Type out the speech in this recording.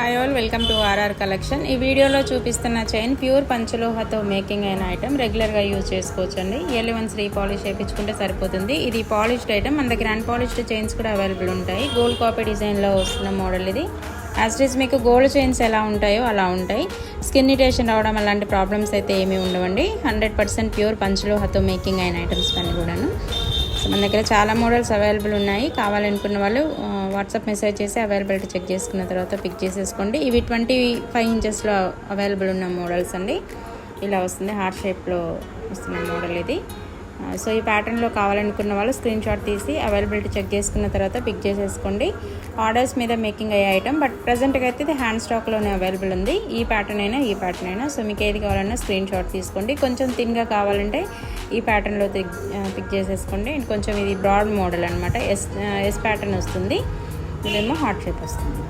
Hi all, welcome to RR collection. ఈ వీడియోలో చూపిస్తున్న చైన్ ప్యూర్ పంచలోహతో మేకింగ్ అయిన ఐటమ్, రెగ్యులర్గా యూజ్ చేసుకోవచ్చండి. ఇయర్లీ వన్స్ రీపాలిష్ చేయించుకుంటే సరిపోతుంది. ఇది పాలిష్డ్ ఐటమ్, మన దగ్గర అన్పాలిష్డ్ చైన్స్ కూడా అవైలబుల్ ఉంటాయి. గోల్డ్ కాపీ డిజైన్లో వస్తున్న మోడల్ ఇది. యాజ్ ఇట్ ఈస్ మీకు గోల్డ్ చైన్స్ ఎలా ఉంటాయో అలా ఉంటాయి. స్కిన్ ఇరిటేషన్ రావడం అలాంటి ప్రాబ్లమ్స్ అయితే ఏమీ ఉండవండి. 100% ప్యూర్ పంచలోహతో మేకింగ్ అయిన ఐటమ్స్ అన్నీ కూడాను. సో మన దగ్గర చాలా మోడల్స్ అవైలబుల్ ఉన్నాయి. కావాలనుకున్న వాళ్ళు వాట్సాప్ మెసేజ్ చేసి అవైలబిలిటీ చెక్ చేసుకున్న తర్వాత పిక్ చేసేసుకోండి. ఇవి 25 ఇంచెస్లో అవైలబుల్ ఉన్న మోడల్స్ అండి. ఇలా వస్తుంది, హార్ట్ షేప్లో వస్తున్న మోడల్ ఇది. సో ఈ ప్యాటర్న్లో కావాలనుకున్న వాళ్ళు స్క్రీన్ షాట్ తీసి అవైలబిలిటీ చెక్ చేసుకున్న తర్వాత పిక్ చేసేసుకోండి. ఆర్డర్స్ మీద మేకింగ్ అయ్యే ఐటమ్, బట్ ప్రజెంట్గా అయితే ఇది హ్యాండ్ స్టాక్లోనే అవైలబుల్ ఉంది. ఈ ప్యాటర్న్ అయినా సో మీకు ఏది కావాలన్నా స్క్రీన్ షాట్ తీసుకోండి. కొంచెం థిన్గా కావాలంటే ఈ ప్యాటర్న్లో పిక్ చేసేసుకోండి. కొంచెం ఇది బ్రాడ్ మోడల్ అనమాట. ఎస్ ప్యాటర్న్ వస్తుంది, ఇదేమో హార్ట్ షేప్ వస్తుంది.